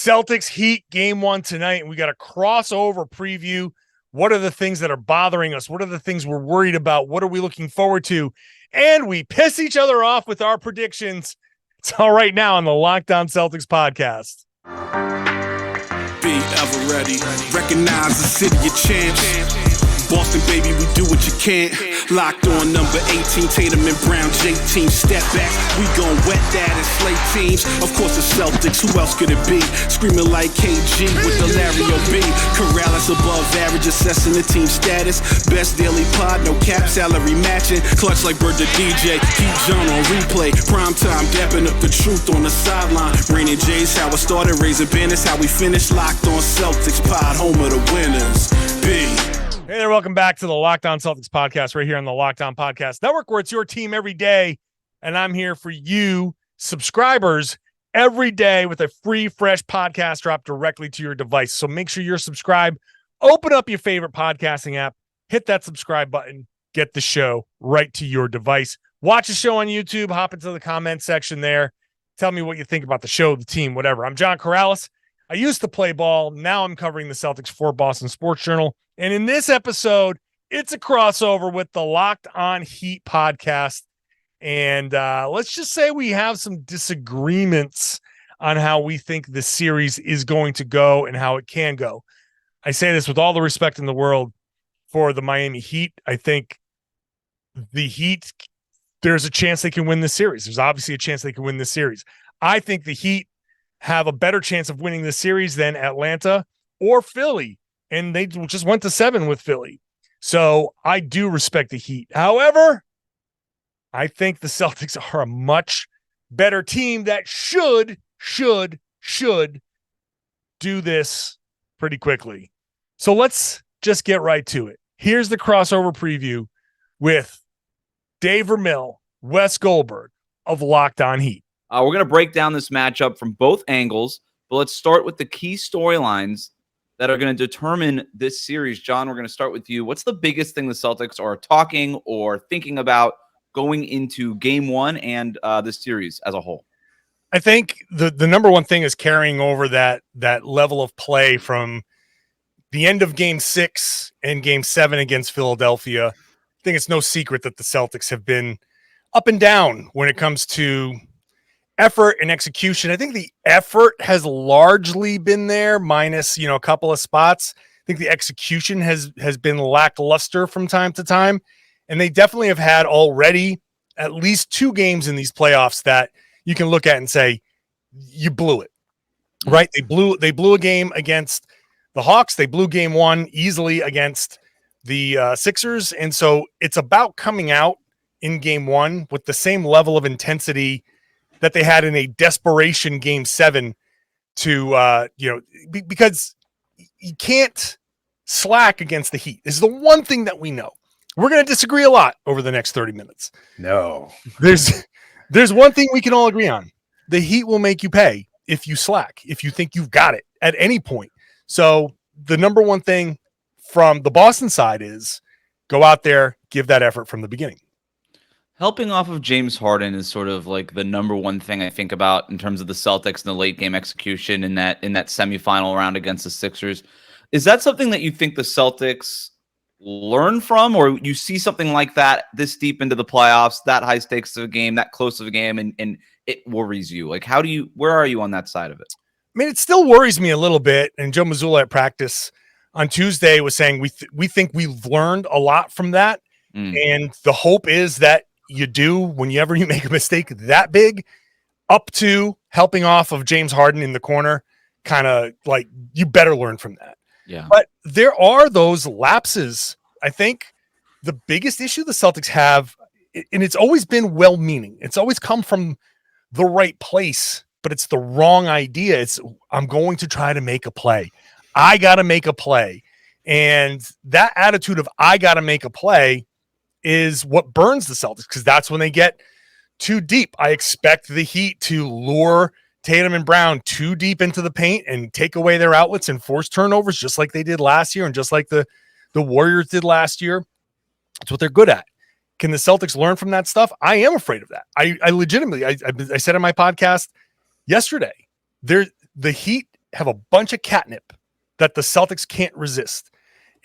Celtics Heat game 1 tonight, and we got a crossover preview. What are the things that are bothering us? What are the things we're worried about? What are we looking forward to? And we piss each other off with our predictions. It's all right now on the Locked On Celtics podcast. Be ever ready. Recognize the city of champs. Boston, baby, we do what you can't. Locked on number 18, Tatum and Brown, J-team, step back. We gon' wet that and slay teams. Of course, the Celtics, who else could it be? Screaming like KG with the Larry O.B. Karalis above average, assessing the team status. Best daily pod, no cap, salary matching. Clutch like Bird the DJ, keep John on replay. Prime time, dapping up the truth on the sideline. Raining J's, how it started, raising banners, how we finished. Locked on Celtics pod, home of the winners. B. Hey there, welcome back to the Locked On Celtics podcast right here on the Locked On Podcast Network, where it's your team every day, and I'm here for you, subscribers, every day with a free, fresh podcast drop directly to your device. So make sure you're subscribed. Open up your favorite podcasting app, hit that subscribe button, get the show right to your device. Watch the show on YouTube, hop into the comment section there. Tell me what you think about the show, the team, whatever. I'm John Karalis. I used to play ball. Now I'm covering the Celtics for Boston Sports Journal. And in this episode, it's a crossover with the Locked On Heat podcast. And let's just say we have some disagreements on how we think the series is going to go and how it can go. I say this with all the respect in the world for the Miami Heat. I think the Heat, there's a chance they can win this series. There's obviously a chance they can win this series. I think the Heat have a better chance of winning this series than Atlanta or Philly. And they just went to 7 with Philly. So I do respect the Heat. However, I think the Celtics are a much better team that should do this pretty quickly. So let's just get right to it. Here's the crossover preview with Dave Ramil, Wes Goldberg of Locked On Heat. We're going to break down this matchup from both angles, but let's start with the key storylines that are going to determine this series. John, we're going to start with you. What's the biggest thing the Celtics are talking or thinking about going into game 1 and this series as a whole? I think the number one thing is carrying over that level of play from the end of game 6 and game 7 against Philadelphia. I think it's no secret that the Celtics have been up and down when it comes to effort and execution. I think the effort has largely been there, minus, a couple of spots. I think the execution has been lackluster from time to time. And they definitely have had already at least 2 games in these playoffs that you can look at and say, you blew it, right? They blew a game against the Hawks. They blew game 1 easily against the Sixers. And so it's about coming out in game 1 with the same level of intensity that they had in a desperation game 7 to, because you can't slack against the Heat. This is the one thing that we know. We're going to disagree a lot over the next 30 minutes. No, there's one thing we can all agree on. The Heat will make you pay if you slack, if you think you've got it at any point. So the number one thing from the Boston side is go out there, give that effort from the beginning. Helping off of James Harden is sort of like the number one thing I think about in terms of the Celtics and the late game execution in that semifinal round against the Sixers. Is that something that you think the Celtics learn from, or you see something like that this deep into the playoffs, that high stakes of a game, that close of a game, and it worries you? Like, where are you on that side of it? I mean, it still worries me a little bit. And Joe Mazzulla at practice on Tuesday was saying we think we've learned a lot from that. And the hope is that you do whenever you make a mistake that big, up to helping off of James Harden in the corner, kind of like you better learn from that. Yeah. But there are those lapses. I think the biggest issue the Celtics have, and it's always been well-meaning, it's always come from the right place, but it's the wrong idea. It's, I'm going to try to make a play. I got to make a play. And that attitude of I got to make a play is what burns the Celtics, because that's when they get too deep. I expect the Heat to lure Tatum and Brown too deep into the paint and take away their outlets and force turnovers, just like they did last year and just like the Warriors did last year. That's what they're good at. Can the Celtics learn from that stuff? I am afraid of that. I legitimately, I said in my podcast yesterday, the Heat have a bunch of catnip that the Celtics can't resist.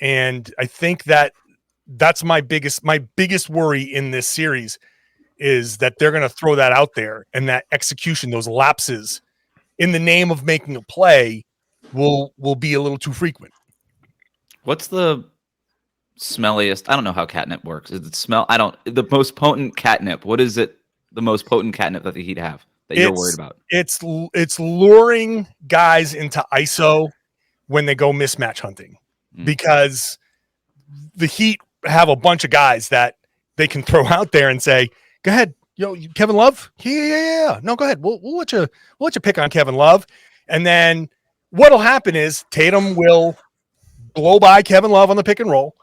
And I think that's my biggest worry in this series is that they're going to throw that out there, and that execution, those lapses in the name of making a play will be a little too frequent. What's the smelliest? I don't know how catnip works. Is it smell? The most potent catnip. What is it? The most potent catnip that the Heat have that you're worried about? It's luring guys into ISO when they go mismatch hunting, because the Heat have a bunch of guys that they can throw out there and say, "Go ahead, Kevin Love. Yeah. No, go ahead. We'll let you pick on Kevin Love." And then what'll happen is Tatum will blow by Kevin Love on the pick and roll,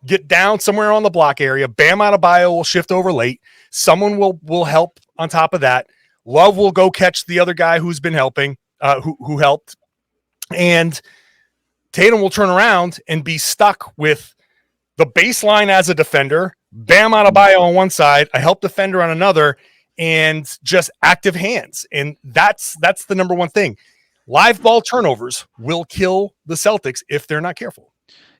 get down somewhere on the block area. Bam Adebayo will shift over late. Someone will help on top of that. Love will go catch the other guy who's been helping, who helped. And Tatum will turn around and be stuck with the baseline as a defender, Bam Adebayo on one side, a help defender on another, and just active hands. And that's the number one thing. Live ball turnovers will kill the Celtics if they're not careful.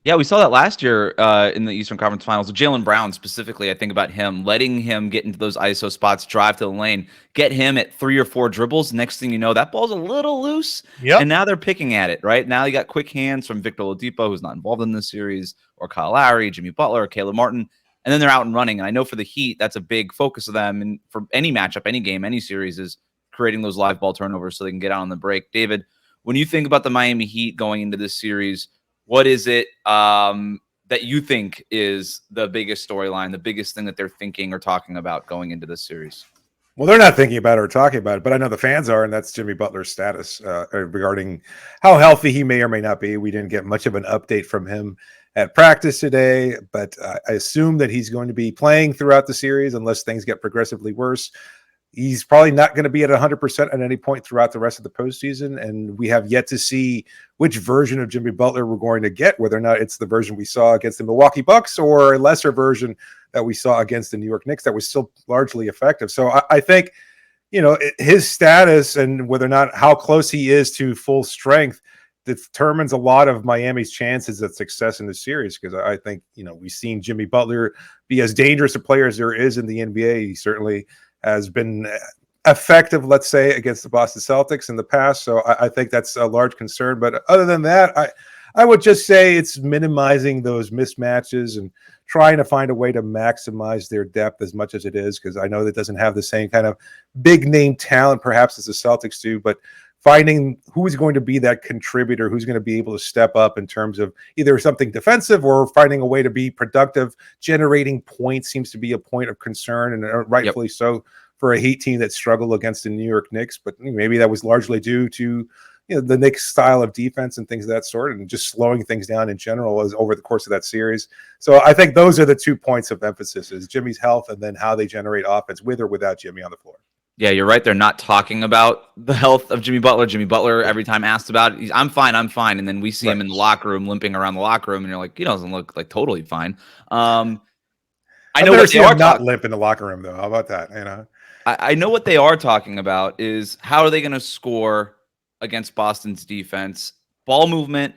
Yeah, we saw that last year in the Eastern Conference Finals. Jaylen Brown specifically, I think about him, letting him get into those ISO spots, drive to the lane, get him at 3 or 4 dribbles. Next thing you know, that ball's a little loose. Yep. And now they're picking at it, right? Now you got quick hands from Victor Oladipo, who's not involved in this series, or Kyle Lowry, Jimmy Butler, or Caleb Martin. And then they're out and running. And I know for the Heat, that's a big focus of them. And for any matchup, any game, any series is creating those live ball turnovers so they can get out on the break. David, when you think about the Miami Heat going into this series, what is it that you think is the biggest storyline, the biggest thing that they're thinking or talking about going into this series? Well, they're not thinking about it or talking about it, but I know the fans are, and that's Jimmy Butler's status regarding how healthy he may or may not be. We didn't get much of an update from him at practice today, but I assume that he's going to be playing throughout the series unless things get progressively worse. He's probably not going to be at 100% at any point throughout the rest of the postseason, and we have yet to see which version of Jimmy Butler we're going to get, whether or not it's the version we saw against the Milwaukee Bucks or a lesser version that we saw against the New York Knicks that was still largely effective. So I think, his status and whether or not how close he is to full strength determines a lot of Miami's chances of success in the series, because I think, we've seen Jimmy Butler be as dangerous a player as there is in the NBA. He certainly has been effective, let's say, against the Boston Celtics in the past. So I think that's a large concern. But other than that, I would just say it's minimizing those mismatches and trying to find a way to maximize their depth as much as it is, because I know that doesn't have the same kind of big name talent perhaps as the Celtics do, but finding who is going to be that contributor, who's going to be able to step up in terms of either something defensive or finding a way to be productive. Generating points seems to be a point of concern, and rightfully so for a Heat team that struggled against the New York Knicks. But maybe that was largely due to the Knicks' style of defense and things of that sort, and just slowing things down in general as over the course of that series. So I think those are the 2 points of emphasis: is Jimmy's health and then how they generate offense with or without Jimmy on the floor. Yeah, you're right. They're not talking about the health of Jimmy Butler. Jimmy Butler, every time asked about it, I'm fine. And then we see him in the locker room, limping around the locker room, and you're like, he doesn't look like totally fine. I know what they are not limp in the locker room, though. How about that? I know what they are talking about is how are they going to score against Boston's defense, ball movement,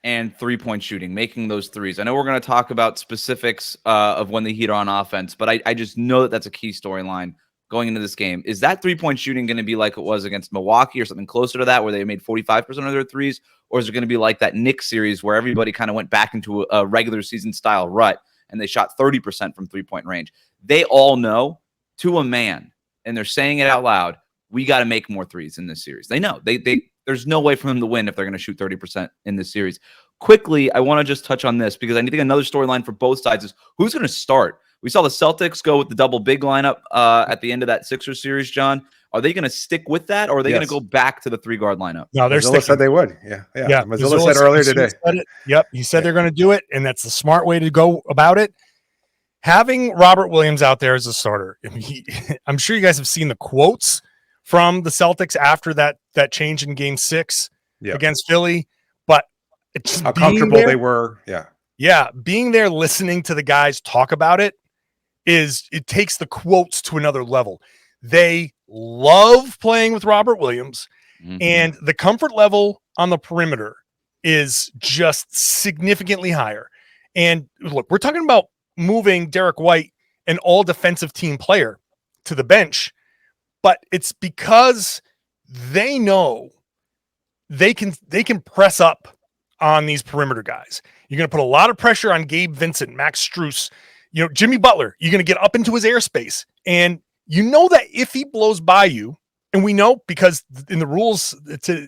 and 3-point shooting, making those threes. I know we're going to talk about specifics of when the Heat are on offense, but I just know that that's a key storyline going into this game. Is that 3-point shooting going to be like it was against Milwaukee or something closer to that, where they made 45% of their threes? Or is it going to be like that Knicks series where everybody kind of went back into a regular season style rut and they shot 30% from 3-point range? They all know to a man, and they're saying it out loud, we got to make more threes in this series. They know. There's no way for them to win if they're going to shoot 30% in this series. Quickly, I want to just touch on this because I think another storyline for both sides is who's going to start. We saw the Celtics go with the double big lineup at the end of that Sixers series, John. Are they going to stick with that, or are they going to go back to the 3-guard lineup? No, they're sticking. Said they would. Yeah. Mazzillo said earlier today. He said they're going to do it, and that's the smart way to go about it. Having Robert Williams out there as a starter, I'm sure you guys have seen the quotes from the Celtics after that change in Game 6 against Philly, but it's how comfortable they were. Yeah, being there listening to the guys talk about it takes the quotes to another level. They love playing with Robert Williams, and the comfort level on the perimeter is just significantly higher. And look, we're talking about moving Derek White, an all defensive team player, to the bench, but it's because they know they can press up on these perimeter guys. You're going to put a lot of pressure on Gabe Vincent, Max Strus, Jimmy Butler. You're going to get up into his airspace. And you know that if he blows by you, and we know because in the rules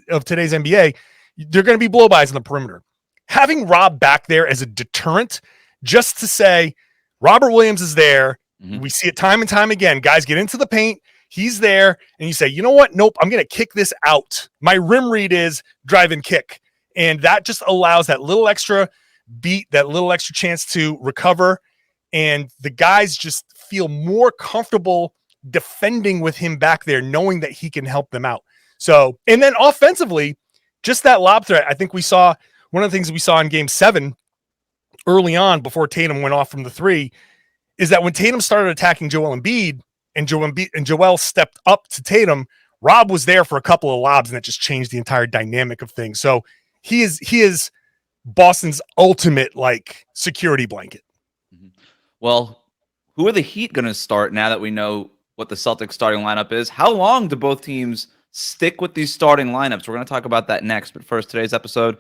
of today's NBA, they're going to be blow-bys on the perimeter. Having Rob back there as a deterrent, just to say, Robert Williams is there. Mm-hmm. We see it time and time again. Guys get into the paint. He's there. And you say, you know what? Nope, I'm going to kick this out. My rim read is drive and kick. And that just allows that little extra beat, that little extra chance to recover. And the guys just feel more comfortable defending with him back there, knowing that he can help them out. So, and then offensively, just that lob threat. I think we saw one of the things we saw in game 7 early on before Tatum went off from the 3 is that when Tatum started attacking Joel Embiid and Joel stepped up to Tatum, Rob was there for a couple of lobs, and that just changed the entire dynamic of things. So he is Boston's ultimate security blanket. Well, who are the Heat going to start now that we know what the Celtics starting lineup is? How long do both teams stick with these starting lineups? We're going to talk about that next. But first, today's episode,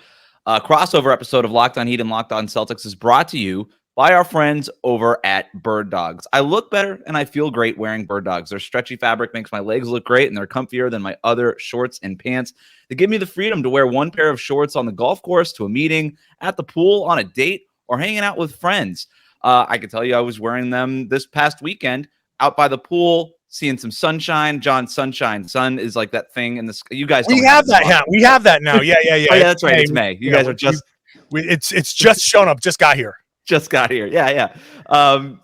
crossover episode of Locked On Heat and Locked On Celtics, is brought to you by our friends over at Birddogs. I look better and I feel great wearing Birddogs. Their stretchy fabric makes my legs look great, and they're comfier than my other shorts and pants. They give me the freedom to wear one pair of shorts on the golf course, to a meeting, at the pool, on a date, or hanging out with friends. I can tell you I was wearing them this past weekend out by the pool, seeing some sunshine. John, sunshine. Sun is like that thing in the sky. You guys we have that now. We have that now. Yeah. Oh, yeah, that's right. It's May. You guys are just... It's just shown up. Just got here. Yeah.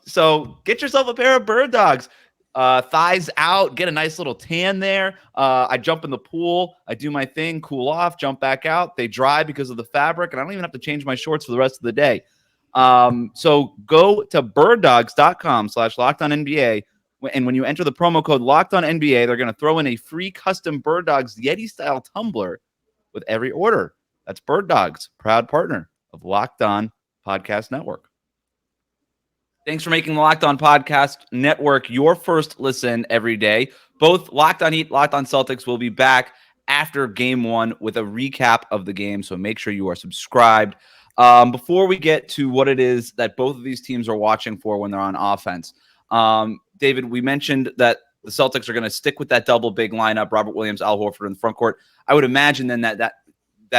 So get yourself a pair of Birddogs. Thighs out, get a nice little tan there. I jump in the pool, I do my thing, cool off, jump back out. They dry because of the fabric, and I don't even have to change my shorts for the rest of the day. So go to birddogs.com/LockedOnNBA, and when you enter the promo code LockedOnNBA, they're going to throw in a free custom Birddogs Yeti-style tumbler with every order. That's Birddogs, proud partner of Locked On Podcast Network. Thanks for making the Locked On Podcast Network your first listen every day. Both Locked On Heat, Locked On Celtics will be back after Game 1 with a recap of the game, so make sure you are subscribed. Before we get to what it is that both of these teams are watching for when they're on offense, David, we mentioned that the Celtics are going to stick with that double big lineup, Robert Williams, Al Horford in the front court. I would imagine then that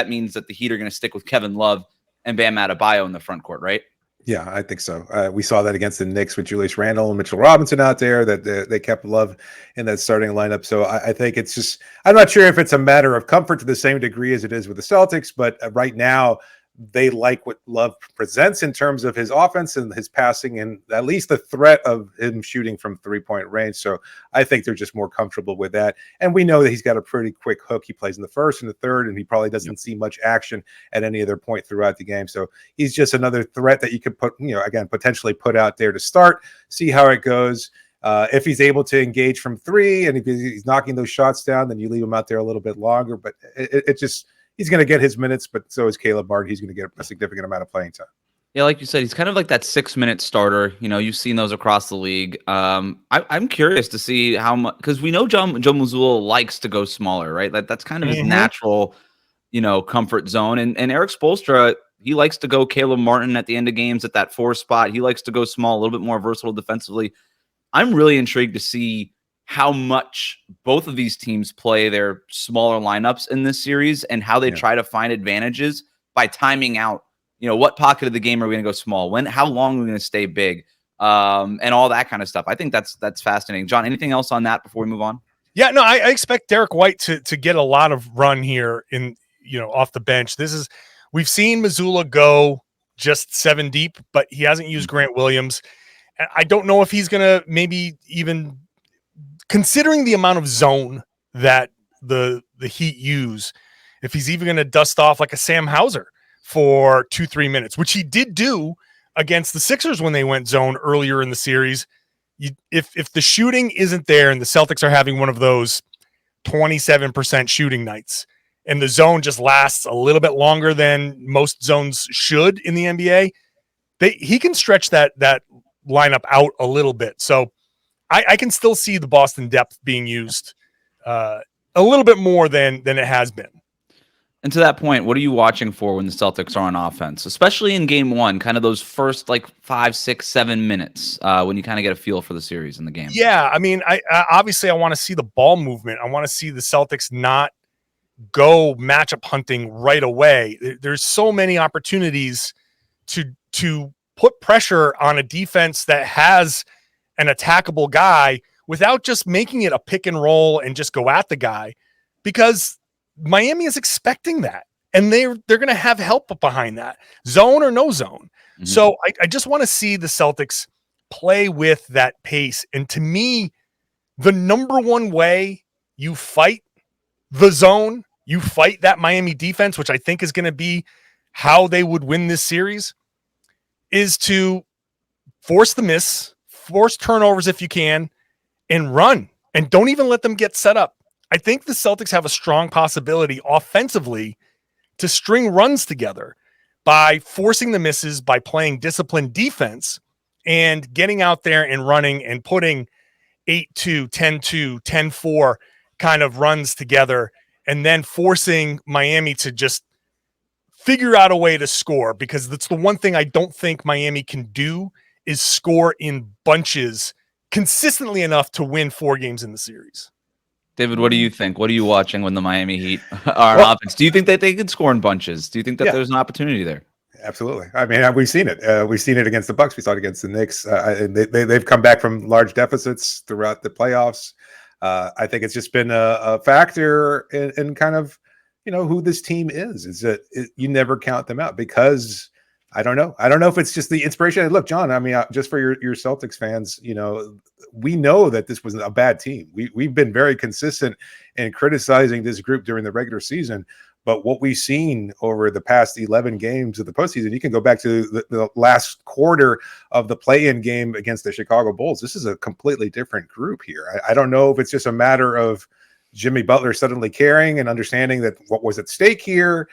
means that the Heat are going to stick with Kevin Love and Bam Adebayo in the front court, right? Yeah, I think so. We saw that against the Knicks with Julius Randle and Mitchell Robinson out there, that they kept Love in that starting lineup. So I think it's just, I'm not sure if it's a matter of comfort to the same degree as it is with the Celtics, but right now they like what Love presents in terms of his offense and his passing, and at least the threat of him shooting from 3-point range. So I think they're just more comfortable with that. And we know that he's got a pretty quick hook. He plays in the first and the third, and he probably doesn't see much action at any other point throughout the game. So he's just another threat that you could put, again, potentially put out there to start, see how it goes. If he's able to engage from 3 and if he's knocking those shots down, then you leave him out there a little bit longer. But it just, he's going to get his minutes, but so is Caleb Martin. He's going to get a significant amount of playing time. Yeah, like you said, he's kind of like that 6-minute starter. You've seen those across the league. I'm curious to see how much, because we know Joe Mazzulla likes to go smaller, right? That's kind of his natural, comfort zone. And Eric Spoelstra, he likes to go Caleb Martin at the end of games at that 4 spot. He likes to go small, a little bit more versatile defensively. I'm really intrigued to see how much both of these teams play their smaller lineups in this series and how they try to find advantages by timing out, what pocket of the game are we going to go small? How long are we going to stay big? And all that kind of stuff. I think that's fascinating. John, anything else on that before we move on? Yeah, no, I expect Derek White to get a lot of run here in, off the bench. We've seen Mazzulla go just 7 deep, but he hasn't used Grant Williams. I don't know if he's going to maybe even, considering the amount of zone that the Heat use, if he's even going to dust off like a Sam Hauser for 2-3 minutes, which he did do against the Sixers when they went zone earlier in the series. If the shooting isn't there and the Celtics are having one of those 27% shooting nights, and the zone just lasts a little bit longer than most zones should in the NBA, he can stretch that lineup out a little bit. So I can still see the Boston depth being used a little bit more than it has been. And to that point, what are you watching for when the Celtics are on offense, especially in game one, kind of those first like 5, 6, 7 minutes when you kind of get a feel for the series in the game? Yeah, I mean, I obviously I want to see the ball movement. I want to see the Celtics not go matchup hunting right away. There's so many opportunities to put pressure on a defense that has an attackable guy without just making it a pick and roll and just go at the guy, because Miami is expecting that, and they're going to have help behind that, zone or no zone. Mm-hmm. So I just want to see the Celtics play with that pace. And to me, the number one way you fight the zone, you fight that Miami defense, which I think is going to be how they would win this series, is to force the miss, force turnovers if you can, and run, and don't even let them get set up. I think the Celtics have a strong possibility offensively to string runs together by forcing the misses, by playing disciplined defense and getting out there and running and putting 8-2, 10-2, 10-4 kind of runs together, and then forcing Miami to just figure out a way to score, because that's the one thing I don't think Miami can do is score in bunches consistently enough to win 4 games in the series. David, what do you think? What are you watching when the Miami Heat are on offense? Do you think that they can score in bunches? Do you think that there's an opportunity there? Absolutely. I mean, we've seen it. We've seen it against the Bucks. We saw it against the Knicks. And they've come back from large deficits throughout the playoffs. I think it's just been a factor in kind of, who this team is that you never count them out, because I don't know if it's just the inspiration. Look, John, I mean, just for your Celtics fans, we know that this was a bad team. We've been very consistent in criticizing this group during the regular season, but what we've seen over the past 11 games of the postseason, you can go back to the last quarter of the play-in game against the Chicago Bulls. This is a completely different group here. I don't know if it's just a matter of Jimmy Butler suddenly caring and understanding that what was at stake here.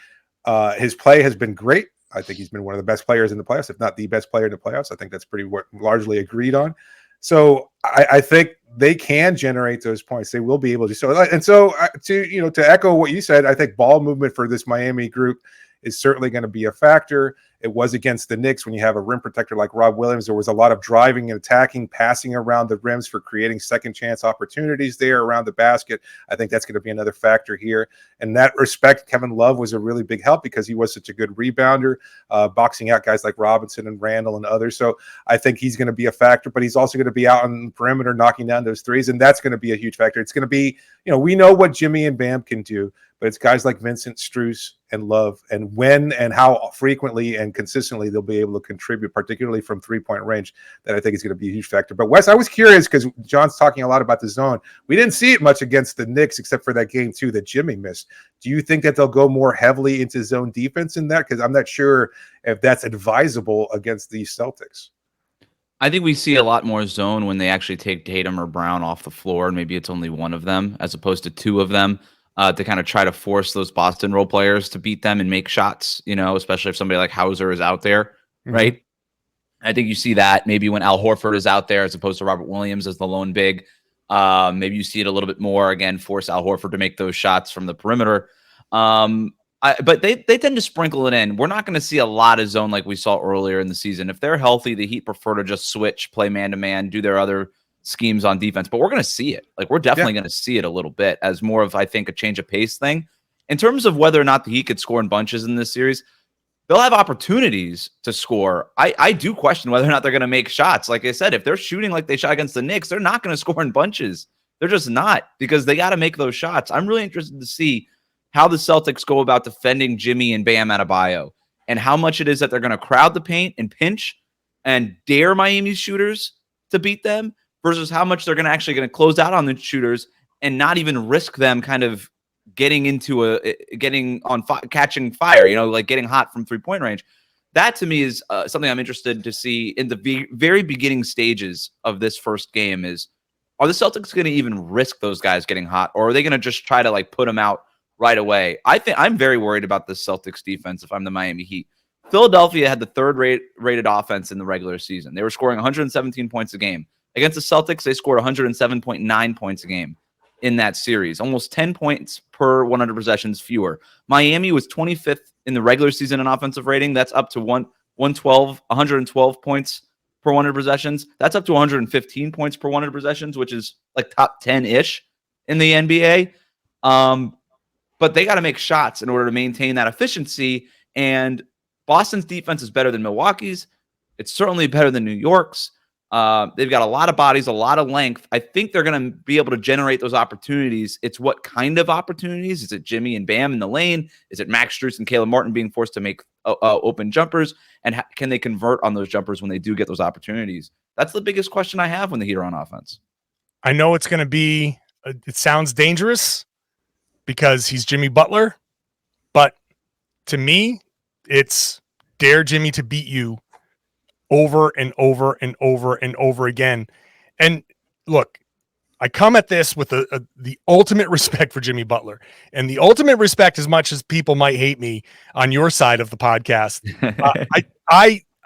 His play has been great. I think he's been one of the best players in the playoffs, if not the best player in the playoffs. I think that's pretty largely agreed on. So I think they can generate those points. They will be able to. So to echo what you said, I think ball movement for this Miami group is certainly going to be a factor. It was against the Knicks when you have a rim protector like Rob Williams. There was a lot of driving and attacking, passing around the rims for creating second chance opportunities there around the basket. I think that's going to be another factor here. In that respect, Kevin Love was a really big help because he was such a good rebounder, boxing out guys like Robinson and Randall and others. So I think he's going to be a factor, but he's also going to be out on the perimeter knocking down those threes, and that's going to be a huge factor. It's going to be, we know what Jimmy and Bam can do, but it's guys like Vincent, Strus, and Love, and when and how frequently and consistently they'll be able to contribute, particularly from three-point range, that I think is going to be a huge factor. But Wes, I was curious because John's talking a lot about the zone. We didn't see it much against the Knicks except for that game 2 that Jimmy missed. Do you think that they'll go more heavily into zone defense in that? Because I'm not sure if that's advisable against the Celtics. I think we see a lot more zone when they actually take Tatum or Brown off the floor, and maybe it's only one of them as opposed to 2 of them. To kind of try to force those Boston role players to beat them and make shots, especially if somebody like Hauser is out there, right? I think you see that maybe when Al Horford is out there as opposed to Robert Williams as the lone big. Maybe you see it a little bit more, again, force Al Horford to make those shots from the perimeter. But they tend to sprinkle it in. We're not going to see a lot of zone like we saw earlier in the season. If they're healthy, the Heat prefer to just switch, play man-to-man, do their other schemes on defense, but we're going to see it. Like, we're definitely going to see it a little bit as more of, I think, a change of pace thing. In terms of whether or not the Heat could score in bunches in this series, they'll have opportunities to score. I do question whether or not they're going to make shots. Like I said, if they're shooting like they shot against the Knicks, they're not going to score in bunches. They're just not, because they got to make those shots. I'm really interested to see how the Celtics go about defending Jimmy and Bam Adebayo, and how much it is that they're going to crowd the paint and pinch and dare Miami's shooters to beat them, versus how much they're actually going to close out on the shooters and not even risk them kind of catching fire, like getting hot from 3-point range. That to me is something I'm interested to see in the very beginning stages of this first game. Are the Celtics going to even risk those guys getting hot, or are they going to just try to put them out right away. I think I'm very worried about the Celtics defense if I'm the Miami Heat. Philadelphia had the third rated offense in the regular season. They were scoring 117 points a game. Against the Celtics, they scored 107.9 points a game in that series, almost 10 points per 100 possessions fewer. Miami was 25th in the regular season in offensive rating. That's up to 112 points per 100 possessions. That's up to 115 points per 100 possessions, which is like top 10-ish in the NBA. But they got to make shots in order to maintain that efficiency. And Boston's defense is better than Milwaukee's. It's certainly better than New York's. They've got a lot of bodies, a lot of length. I think they're going to be able to generate those opportunities. It's what kind of opportunities? Is it Jimmy and Bam in the lane? Is it Max Strus and Caleb Martin being forced to make open jumpers? And can they convert on those jumpers when they do get those opportunities? That's the biggest question I have when the Heat are on offense. I know it's going to be, it sounds dangerous because he's Jimmy Butler, but to me, it's dare Jimmy to beat you over and over and over and over again. And look, I come at this with the ultimate respect for Jimmy Butler, and the ultimate respect, as much as people might hate me on your side of the podcast.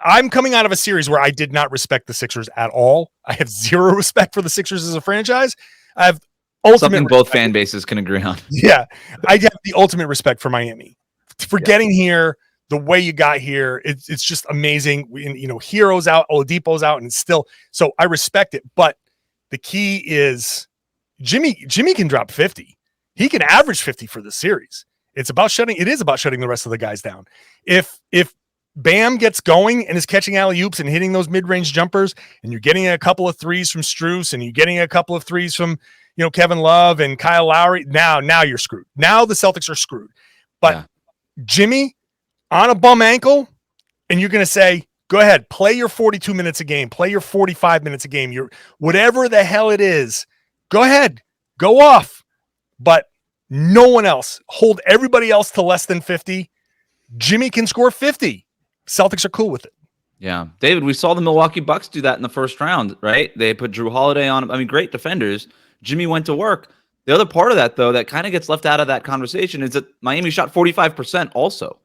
I'm coming out of a series where I did not respect the Sixers at all. I have zero respect for the Sixers as a franchise. I have something both fan bases can agree on. Yeah, I have the ultimate respect for Miami for getting here. The way you got here, it's just amazing. Hero's out, Oladipo's out, and it's still so I respect it. But the key is Jimmy can drop 50. He can average 50 for the series. It is about shutting the rest of the guys down. If Bam gets going and is catching alley-oops and hitting those mid-range jumpers, and you're getting a couple of threes from Strus, and you're getting a couple of threes from Kevin Love and Kyle Lowry, now you're screwed. Now the Celtics are screwed. But Jimmy on a bum ankle, and you're going to say, go ahead, play your 42 minutes a game, play your 45 minutes a game, your whatever the hell it is, go ahead, go off. But no one else, hold everybody else to less than 50. Jimmy can score 50. Celtics are cool with it. Yeah. David, we saw the Milwaukee Bucks do that in the first round, right? They put Drew Holiday on. I mean, great defenders. Jimmy went to work. The other part of that, though, that kind of gets left out of that conversation is that Miami shot 45% also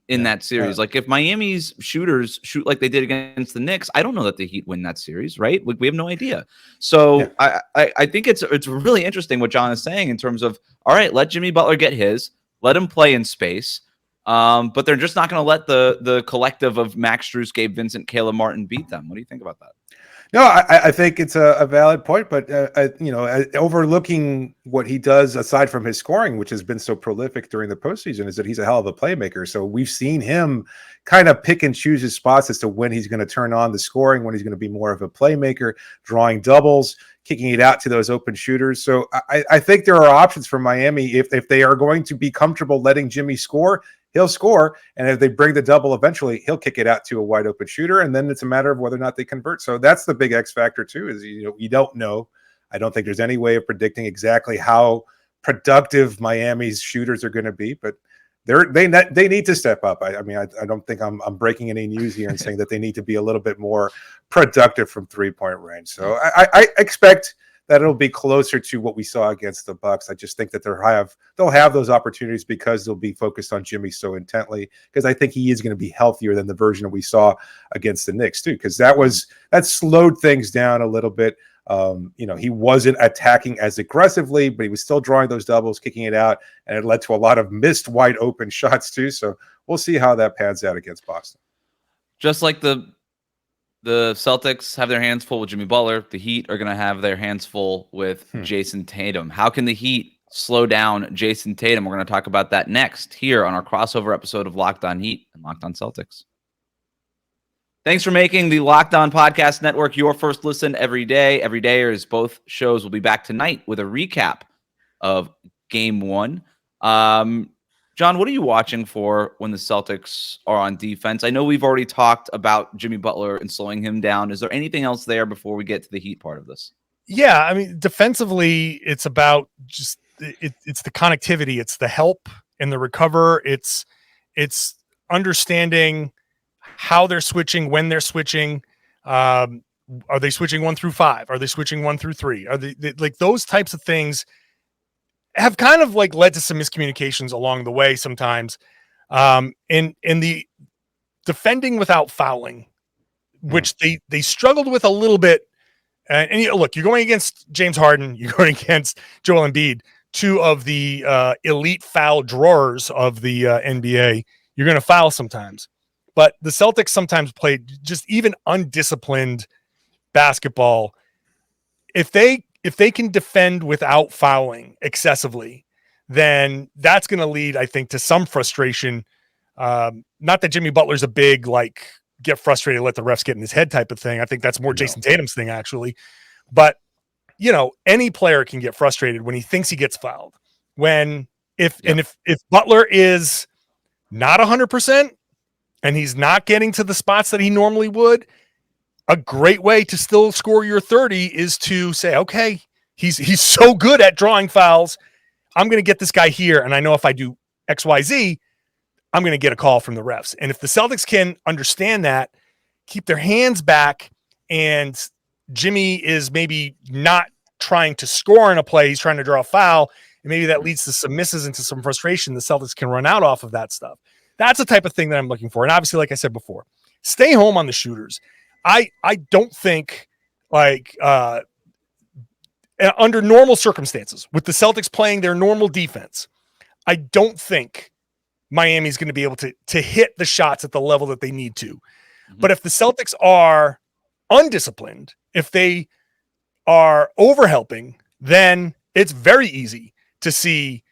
in that series. Like if Miami's shooters shoot like they did against the Knicks, I don't know that the Heat win that series, right? We have no idea. So I think it's really interesting what John is saying in terms of, all right, let Jimmy Butler get his, let him play in space. But they're just not going to let the collective of Max Strus, Gabe Vincent, Caleb Martin beat them. What do you think about that? No, I think it's a valid point, but overlooking what he does aside from his scoring, which has been so prolific during the postseason, is that he's a hell of a playmaker. So we've seen him kind of pick and choose his spots as to when he's going to turn on the scoring, when he's going to be more of a playmaker, drawing doubles, kicking it out to those open shooters. So I think there are options for Miami if they are going to be comfortable letting Jimmy score. He'll score, and if they bring the double eventually, he'll kick it out to a wide open shooter, and then it's a matter of whether or not they convert. So that's the big X factor too, is you don't know. I don't think there's any way of predicting exactly how productive Miami's shooters are going to be, but they need to step up. I mean, I don't think I'm breaking any news here and saying that they need to be a little bit more productive from 3-point range. So I expect that it'll be closer to what we saw against the Bucks. I just think that they'll have those opportunities because they'll be focused on Jimmy so intently, because I think he is going to be healthier than the version that we saw against the Knicks too, because that slowed things down a little bit. He wasn't attacking as aggressively, but he was still drawing those doubles, kicking it out, and it led to a lot of missed wide open shots too. So we'll see how that pans out against Boston. Just like the Celtics have their hands full with Jimmy Butler, the Heat are going to have their hands full with Jayson Tatum. How can the Heat slow down Jayson Tatum? We're going to talk about that next here on our crossover episode of Locked On Heat and Locked On Celtics. Thanks for making the Locked On Podcast Network your first listen every day. Every day, as both shows will be back tonight with a recap of Game 1. John, what are you watching for when the Celtics are on defense? I know we've already talked about Jimmy Butler and slowing him down. Is there anything else there before we get to the Heat part of this? Yeah, I mean, defensively, it's about just it's the connectivity, it's the help and the recover. It's understanding how they're switching, when they're switching. Are they switching 1 through 5? Are they switching 1 through 3? Are they like those types of things? have kind of like led to some miscommunications along the way sometimes. In the defending without fouling, which they struggled with a little bit. And look, you're going against James Harden, you're going against Joel Embiid, two of the elite foul drawers of the NBA. You're going to foul sometimes, but the Celtics sometimes play just even undisciplined basketball. If they can defend without fouling excessively, then that's going to lead, I think, to some frustration. Not that Jimmy Butler's a big, like, get frustrated, let the refs get in his head type of thing. I think that's more Jayson Tatum's thing, actually. But, any player can get frustrated when he thinks he gets fouled. If Butler is not 100% and he's not getting to the spots that he normally would, a great way to still score your 30 is to say, okay, he's so good at drawing fouls. I'm going to get this guy here. And I know if I do X, Y, Z, I'm going to get a call from the refs. And if the Celtics can understand that, keep their hands back, and Jimmy is maybe not trying to score in a play, he's trying to draw a foul, and maybe that leads to some misses and to some frustration, the Celtics can run out off of that stuff. That's the type of thing that I'm looking for. And obviously, like I said before, stay home on the shooters. I don't think, like, under normal circumstances, with the Celtics playing their normal defense, I don't think Miami's going to be able to hit the shots at the level that they need to. But if the Celtics are undisciplined, if they are overhelping, then it's very easy to see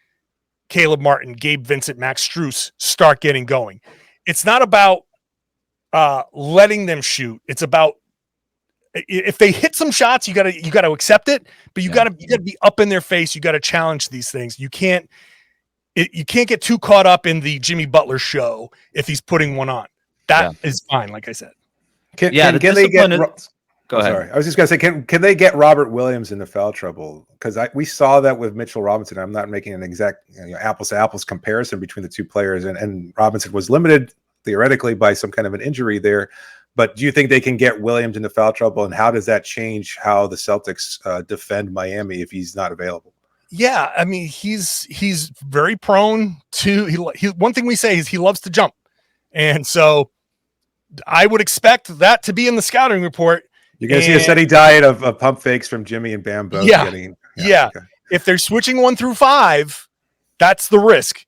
Caleb Martin, Gabe Vincent, Max Strus start getting going. It's not about letting them shoot. It's about, if they hit some shots, you gotta accept it, but you gotta be up in their face. You gotta challenge these things. You can't get too caught up in the Jimmy Butler show if he's putting one on. That is fine, like I said. Can they get? Go ahead. Sorry, I was just gonna say, can they get Robert Williams into foul trouble? Because we saw that with Mitchell Robinson. I'm not making an exact apples to apples comparison between the two players, and Robinson was limited theoretically by some kind of an injury there. But do you think they can get Williams into foul trouble, and how does that change how the Celtics defend Miami if he's not available? Yeah, I mean, he's very prone to. He one thing we say is he loves to jump, and so I would expect that to be in the scouting report. You're going to see a steady diet of pump fakes from Jimmy and Bam both getting. Okay. If they're switching 1 through 5, that's the risk.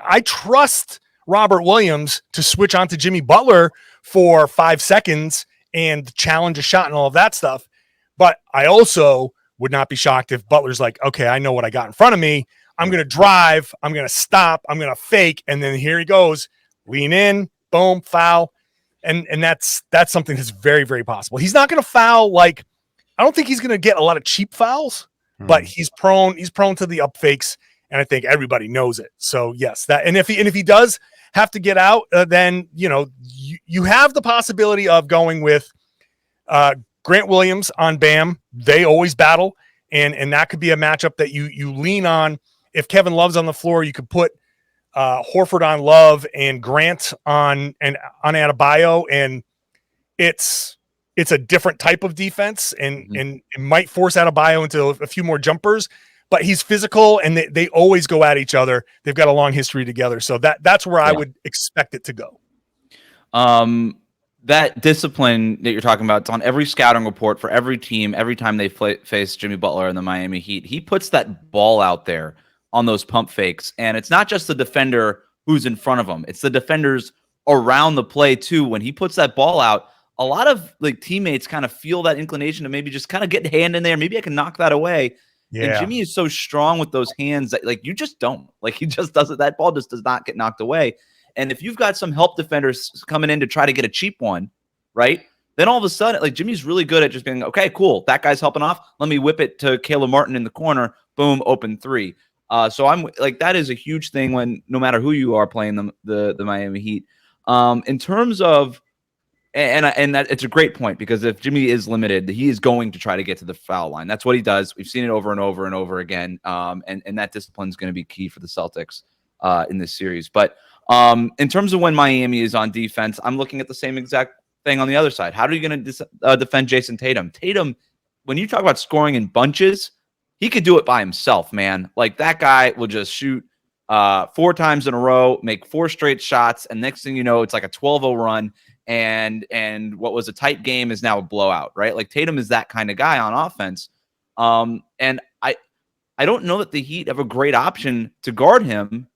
I trust Robert Williams to switch onto Jimmy Butler for 5 seconds and challenge a shot and all of that stuff. But I also would not be shocked if Butler's like, okay, I know what I got in front of me. I'm going to drive. I'm going to stop. I'm going to fake. And then here he goes. Lean in, boom, foul. And that's something that's very, very possible. He's not going to foul. Like, I don't think he's going to get a lot of cheap fouls, but he's prone to the up fakes. And I think everybody knows it. So yes, and if he does have to get out, then, you have the possibility of going with Grant Williams on Bam. They always battle. And that could be a matchup that you lean on. If Kevin Love's on the floor, you could put Horford on Love and Grant on Adebayo, and it's a different type of defense, and it might force Adebayo into a few more jumpers, but he's physical, and they always go at each other. They've got a long history together, so that's where I would expect it to go. That discipline that you're talking about, it's on every scouting report for every team. Every time they face Jimmy Butler in the Miami Heat, he puts that ball out there on those pump fakes. And it's not just the defender who's in front of him. It's the defenders around the play too. When he puts that ball out, a lot of like teammates kind of feel that inclination to maybe just kind of get a hand in there. Maybe I can knock that away. Yeah. And Jimmy is so strong with those hands that like, you just don't, like, he just doesn't, that ball just does not get knocked away. And if you've got some help defenders coming in to try to get a cheap one, right? Then all of a sudden, like, Jimmy's really good at just being, okay, cool, that guy's helping off. Let me whip it to Caleb Martin in the corner. Boom, open 3. So I'm like, that is a huge thing when no matter who you are playing the Miami Heat. In terms of, and that it's a great point, because if Jimmy is limited, he is going to try to get to the foul line. That's what he does. We've seen it over and over and over again. And that discipline is going to be key for the Celtics in this series. But in terms of when Miami is on defense, I'm looking at the same exact thing on the other side. How are you going to defend Jayson Tatum? Tatum, when you talk about scoring in bunches, he could do it by himself, man. Like that guy will just shoot 4 times in a row, make 4 straight shots, and next thing you know, it's like a 12-0 run, and what was a tight game is now a blowout, right? Like Tatum is that kind of guy on offense. And I don't know that the Heat have a great option to guard him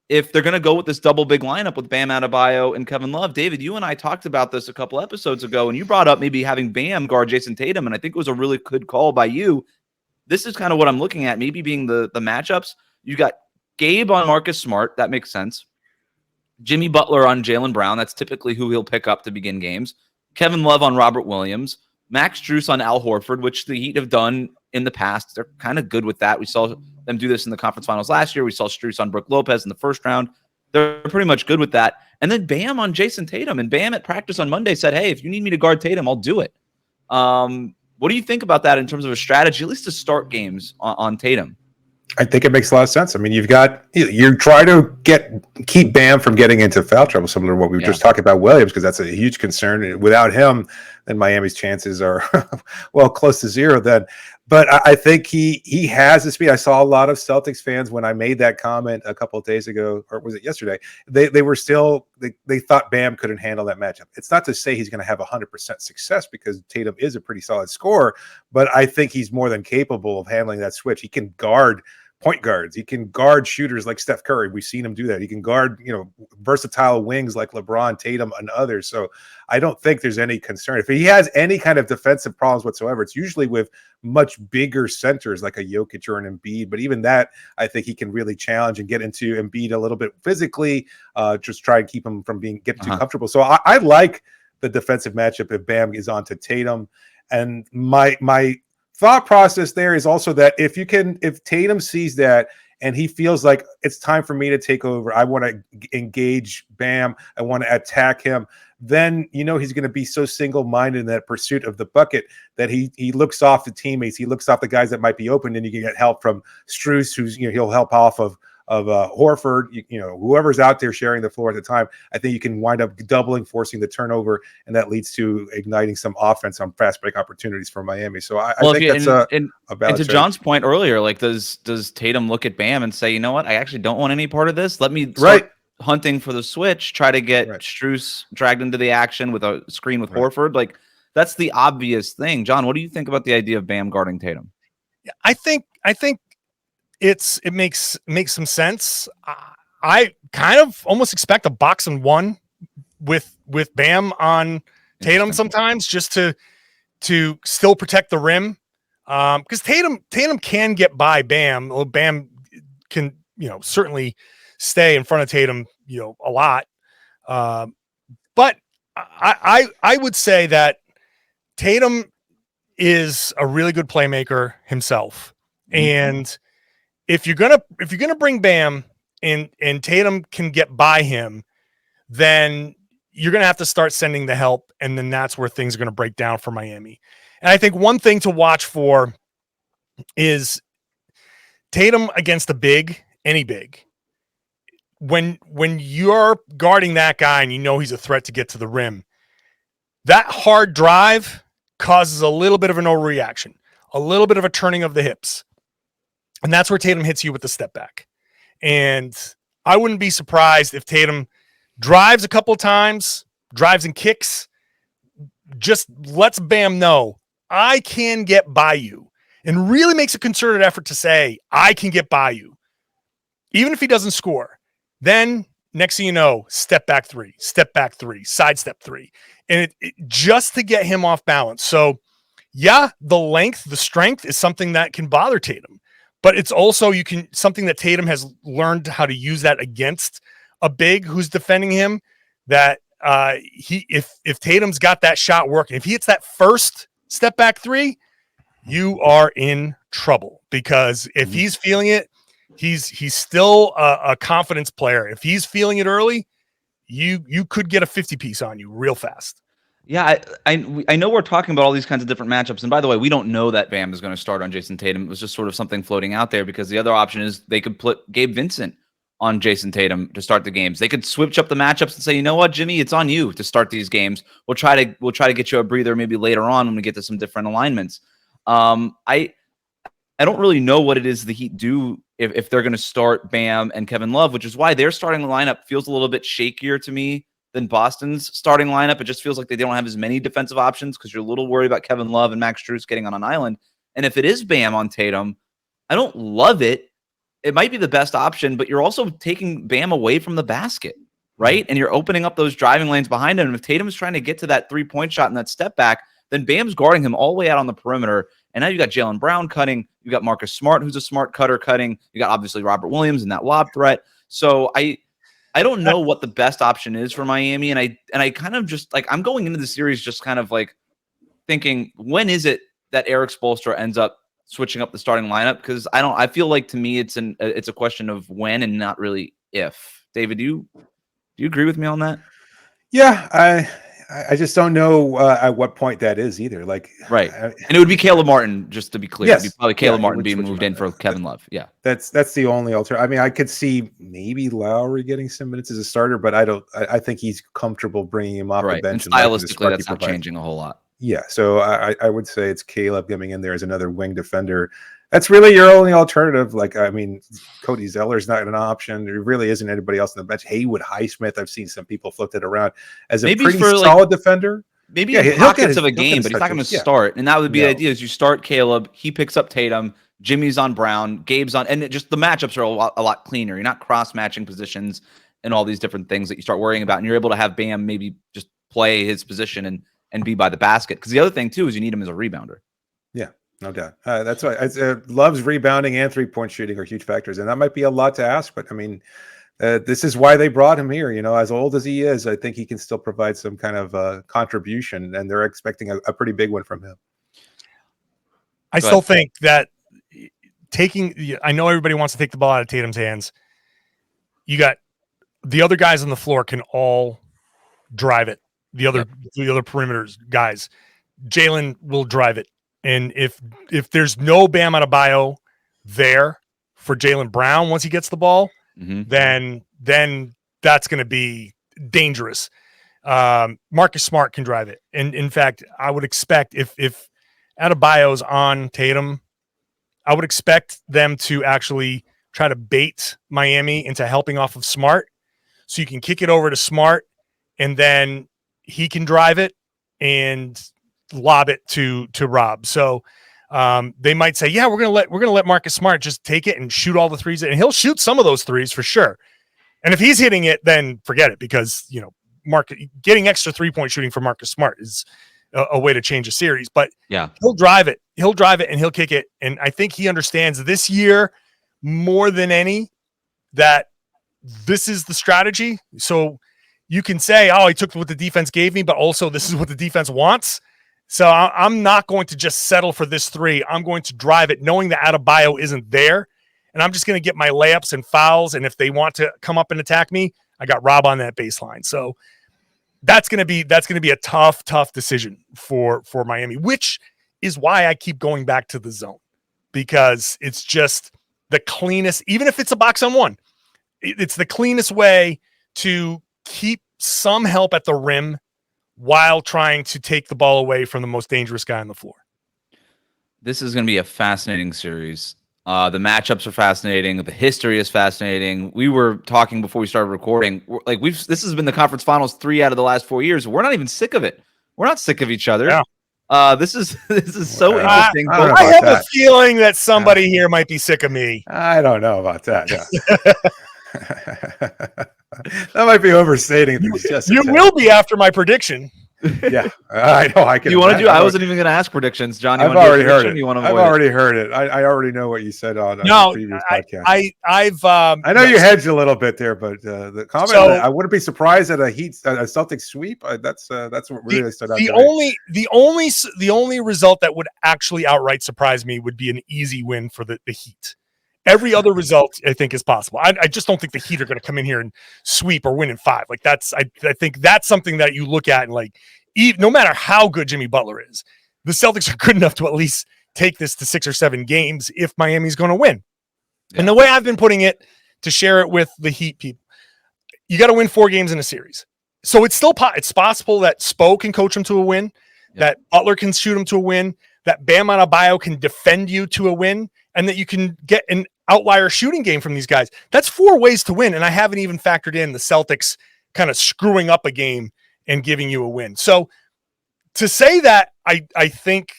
if they're going to go with this double big lineup with Bam Adebayo and Kevin Love. David, you and I talked about this a couple episodes ago, and you brought up maybe having Bam guard Jayson Tatum, and I think it was a really good call by you. This is kind of what I'm looking at, maybe being the matchups. You got Gabe on Marcus Smart. That makes sense. Jimmy Butler on Jaylen Brown. That's typically who he'll pick up to begin games. Kevin Love on Robert Williams. Max Strus on Al Horford, which the Heat have done in the past. They're kind of good with that. We saw them do this in the conference finals last year. We saw Strus on Brook Lopez in the first round. They're pretty much good with that. And then Bam on Jayson Tatum. And Bam at practice on Monday said, hey, if you need me to guard Tatum, I'll do it. What do you think about that in terms of a strategy, at least to start games on Tatum? I think it makes a lot of sense. I mean, you're trying to keep Bam from getting into foul trouble, similar to what we were just talking about Williams, because that's a huge concern. Without him, then Miami's chances are well close to zero then. But I think he has the speed. I saw a lot of Celtics fans when I made that comment a couple of days ago, or was it yesterday? They were still they thought Bam couldn't handle that matchup. It's not to say he's going to have 100% success, because Tatum is a pretty solid scorer, but I think he's more than capable of handling that switch. He can guard point guards. He can guard shooters like Steph Curry. We've seen him do that. He can guard, versatile wings like LeBron, Tatum, and others. So I don't think there's any concern. If he has any kind of defensive problems whatsoever, it's usually with much bigger centers like a Jokic or an Embiid. But even that, I think he can really challenge and get into Embiid a little bit physically, just try and keep him from getting too comfortable. So I like the defensive matchup if Bam is on to Tatum. And my thought process there is also that if Tatum sees that and he feels like it's time for me to take over, I want to engage Bam, I want to attack him, then he's going to be so single-minded in that pursuit of the bucket that he looks off the teammates, he looks off the guys that might be open, and you can get help from Strus, who's he'll help off of Horford, whoever's out there sharing the floor at the time. I think you can wind up doubling, forcing the turnover, and that leads to igniting some offense on fast break opportunities for Miami. So I think that's a balance. And to John's point earlier, like does Tatum look at Bam and say, you know what, I actually don't want any part of this. Let me start hunting for the switch, try to get Strus dragged into the action with a screen with Horford. Like that's the obvious thing. John, what do you think about the idea of Bam guarding Tatum? I think it makes some sense. I kind of almost expect a box and one with Bam on Tatum sometimes, just to still protect the rim. Because Tatum can get by Bam. Well, Bam can certainly stay in front of Tatum a lot. But I would say that Tatum is a really good playmaker himself, and if you're gonna bring Bam and Tatum can get by him, then you're gonna have to start sending the help, and then that's where things are gonna break down for Miami. And I think one thing to watch for is Tatum against any big. When you're guarding that guy and he's a threat to get to the rim, that hard drive causes a little bit of an overreaction, a little bit of a turning of the hips. And that's where Tatum hits you with the step back. And I wouldn't be surprised if Tatum drives a couple of times, drives and kicks, just lets Bam know, I can get by you, and really makes a concerted effort to say, I can get by you. Even if he doesn't score, then next thing you know, step back three, sidestep three. And it just to get him off balance. So yeah, the length, the strength is something that can bother Tatum. But it's also something that Tatum has learned how to use that against a big who's defending him. That if Tatum's got that shot working, if he hits that first step back three, you are in trouble, because if he's feeling it, he's still a confidence player. If he's feeling it early, you could get a 50 piece on you real fast. Yeah, I know we're talking about all these kinds of different matchups. And by the way, we don't know that Bam is going to start on Jayson Tatum. It was just sort of something floating out there, because the other option is they could put Gabe Vincent on Jayson Tatum to start the games. They could switch up the matchups and say, you know what, Jimmy, it's on you to start these games. We'll try to get you a breather maybe later on when we get to some different alignments. And I don't really know what it is the Heat do if they're going to start Bam and Kevin Love, which is why their starting lineup feels a little bit shakier to me than Boston's starting lineup. It just feels like they don't have as many defensive options because you're a little worried about Kevin Love and Max Strus getting on an island. And if it is Bam on Tatum, I don't love it. It might be the best option, but you're also taking Bam away from the basket, right? And you're opening up those driving lanes behind him. And if Tatum's trying to get to that three-point shot and that step back, then Bam's guarding him all the way out on the perimeter. And now you got Jaylen Brown cutting. You got Marcus Smart, who's a smart cutter, cutting. You got obviously Robert Williams and that lob threat. So I don't know what the best option is for Miami. And I kind of just like, I'm going into the series just kind of like thinking, when is it that Eric Spoelstra ends up switching up the starting lineup? Because I feel like to me it's a question of when and not really if. David, do you agree with me on that? Yeah, I just don't know at what point that is either. Like, right, and it would be Caleb Martin, just to be clear. Yes. It'd be probably Caleb Martin being moved in for Kevin Love. Yeah, that's the only alternative. I mean, I could see maybe Lowry getting some minutes as a starter, but I think he's comfortable bringing him off the bench. And stylistically, that's not changing a whole lot. Yeah, so I would say it's Caleb coming in there as another wing defender. That's really your only alternative. Like, I mean, Cody Zeller's not an option. There really isn't anybody else on the bench. Haywood Highsmith, I've seen some people float it around as a maybe pretty for solid defender. Maybe in pockets of a game, but he's not going to start. And that would be the idea: is you start Caleb, he picks up Tatum, Jimmy's on Brown, Gabe's on, and just the matchups are a lot cleaner. You're not cross matching positions and all these different things that you start worrying about, and you're able to have Bam maybe just play his position and be by the basket. Because the other thing too is you need him as a rebounder. Yeah. No doubt. That's why Love's rebounding and 3-point shooting are huge factors. And that might be a lot to ask, but I mean, this is why they brought him here. You know, as old as he is, I think he can still provide some kind of contribution, and they're expecting a pretty big one from him. I still think that I know everybody wants to take the ball out of Tatum's hands. You got the other guys on the floor can all drive it. The other perimeters guys, Jaylen will drive it. And if there's no Bam Adebayo there for Jaylen Brown once he gets the ball, then that's going to be dangerous. Marcus Smart can drive it. And in fact, I would expect if Adebayo's on Tatum, I would expect them to actually try to bait Miami into helping off of Smart. So you can kick it over to Smart and then he can drive it and lob it to Rob. So they might say, yeah, we're gonna let Marcus Smart just take it and shoot all the threes, and he'll shoot some of those threes for sure. And if he's hitting it, then forget it, because getting extra 3-point shooting for Marcus Smart is a way to change a series. But yeah, he'll drive it, and he'll kick it. And I think he understands this year more than any that this is the strategy. So you can say, oh, he took what the defense gave me, but also this is what the defense wants. So I'm not going to just settle for this 3. I'm going to drive it knowing that Adebayo isn't there. And I'm just going to get my layups and fouls. And if they want to come up and attack me, I got Rob on that baseline. So that's going to be a tough decision for Miami, which is why I keep going back to the zone, because it's just the cleanest, even if it's a box on one, it's the cleanest way to keep some help at the rim while trying to take the ball away from the most dangerous guy on the floor. This is going to be a fascinating series. The matchups are fascinating. The history is fascinating. We were talking before we started recording. This has been the conference finals 3 out of the last 4 years. We're not even sick of it. We're not sick of each other. Yeah. This is so interesting. I have a feeling that somebody here might be sick of me. I don't know about that. Yeah. That might be overstating things. You will be after my prediction. Yeah, I know. I can. You want to do? I wasn't even going to ask predictions, John. I've already heard it. I've already heard it. I already know what you said on the previous podcast. I know you hedged a little bit there, but the comment, I wouldn't be surprised at a Celtics sweep. That's what really stood out. The only result that would actually outright surprise me would be an easy win for the Heat. Every other result, I think, is possible. I just don't think the Heat are going to come in here and sweep or win in 5. Like I think that's something that you look at and like, no matter how good Jimmy Butler is, the Celtics are good enough to at least take this to 6 or 7 games if Miami's going to win. Yeah. And the way I've been putting it, to share it with the Heat people, you got to win 4 games in a series. So it's still it's possible that Spo can coach them to a win, that Butler can shoot them to a win, that Bam Adebayo can defend you to a win, and that you can get an outlier shooting game from these guys. That's 4 ways to win, and I haven't even factored in the Celtics kind of screwing up a game and giving you a win. So to say that I think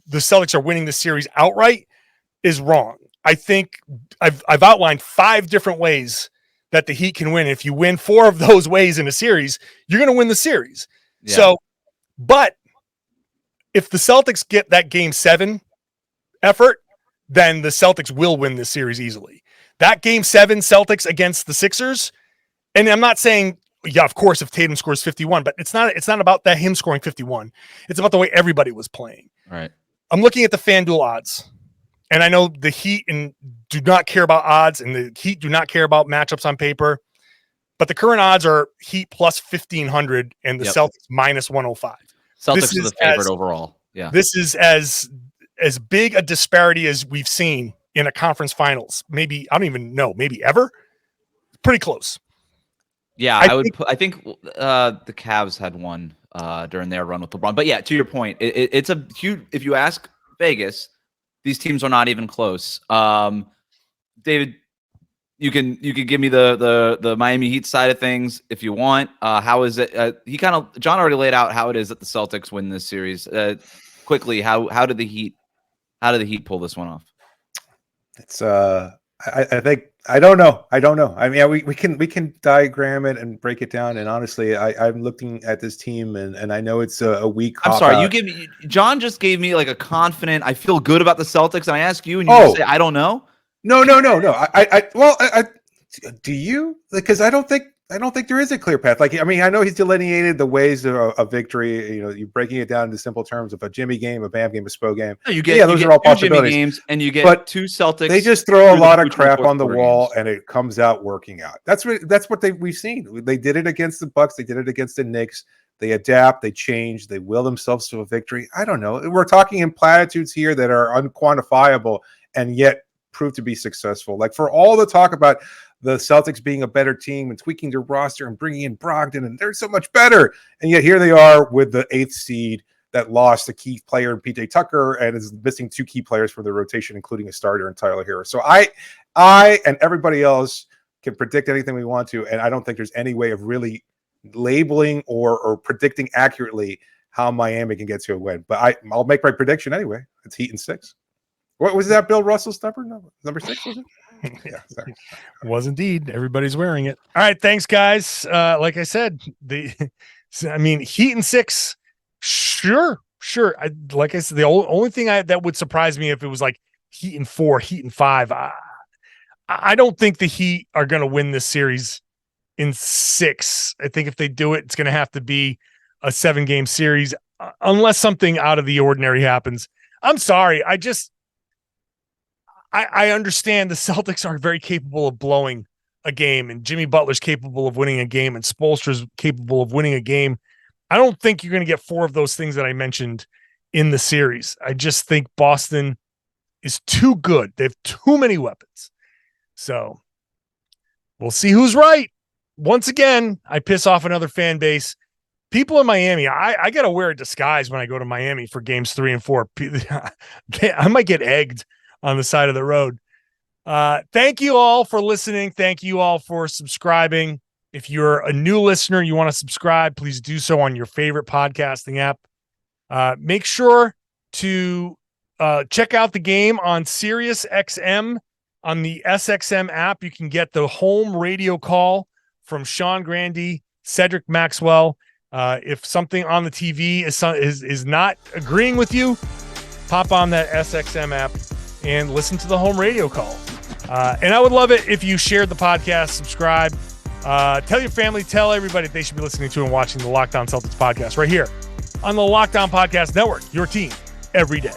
the Celtics are winning the series outright is wrong. I think I've outlined 5 different ways that the Heat can win. If you win 4 of those ways in a series, you're going to win the series. Yeah. So, but if the Celtics get that game 7 effort, then the Celtics will win this series easily. That game 7 Celtics against the Sixers, and I'm not saying, yeah, of course, if Tatum scores 51, but it's not about that him scoring 51. It's about the way everybody was playing. Right. I'm looking at the FanDuel odds, and I know the Heat do not care about odds, and the Heat do not care about matchups on paper, but the current odds are Heat plus 1,500 and the Celtics minus 105. Celtics are the favorite overall. Yeah. This is as big a disparity as we've seen in a conference finals. Maybe, I don't even know, maybe ever. Pretty close. Yeah, I think the Cavs had one during their run with LeBron. But yeah, to your point, it's a huge. If you ask Vegas, these teams are not even close. David, you can give me the Miami Heat side of things if you want. How is it? John already laid out how it is that the Celtics win this series. Quickly, how did the Heat pull this one off? It's I think I don't know. I mean, we can diagram it and break it down. And honestly, I'm looking at this team and I know it's a weak. I'm sorry. John just gave me like a confident. I feel good about the Celtics, and I ask you, and you say I don't know. No. Do you? Because I don't think there is a clear path. Like, I mean, I know he's delineated the ways of victory. You know, you're breaking it down into simple terms of a Jimmy game, a Bam game, a Spo game. Those are all possibilities. Jimmy games, and you get 2 Celtics. They just throw a lot of crap on the wall, and it comes out working out. That's what we've seen. They did it against the Bucks. They did it against the Knicks. They adapt. They change. They will themselves to a victory. I don't know. We're talking in platitudes here that are unquantifiable, and yet prove to be successful. Like, for all the talk about the Celtics being a better team and tweaking their roster and bringing in Brogdon, and they're so much better. And yet here they are with the 8th seed that lost a key player in PJ Tucker and is missing 2 key players for the rotation, including a starter in Tyler Hero. So I and everybody else can predict anything we want to, and I don't think there's any way of really labeling or predicting accurately how Miami can get to a win. But I'll make my prediction anyway. It's Heat in 6. What was that? Bill Russell's number? No, number 6, was it? Yeah, sorry. Was indeed. Everybody's wearing it. All right, thanks, guys. Like I said, Heat in 6, sure. Like I said, the only thing that would surprise me if it was like Heat in 4, Heat in 5. I don't think the Heat are going to win this series in 6. I think if they do it, it's going to have to be a 7-game series, unless something out of the ordinary happens. I'm sorry. I understand the Celtics are very capable of blowing a game, and Jimmy Butler's capable of winning a game, and Spoelstra's capable of winning a game. I don't think you're going to get 4 of those things that I mentioned in the series. I just think Boston is too good. They have too many weapons. So we'll see who's right. Once again, I piss off another fan base. People in Miami, I got to wear a disguise when I go to Miami for games 3 and 4. I might get egged on the side of the road. Thank you all for listening. Thank you all for subscribing. If you're a new listener, you want to subscribe, please do so on your favorite podcasting app. Make sure to check out the game on Sirius XM on the SXM app. You can get the home radio call from Sean Grandy, Cedric Maxwell. If something on the TV is not agreeing with you, pop on that SXM app and listen to the home radio call. And I would love it if you shared the podcast, subscribe, tell your family, tell everybody they should be listening to and watching the Locked On Celtics podcast right here on the Locked On Podcast Network, your team every day.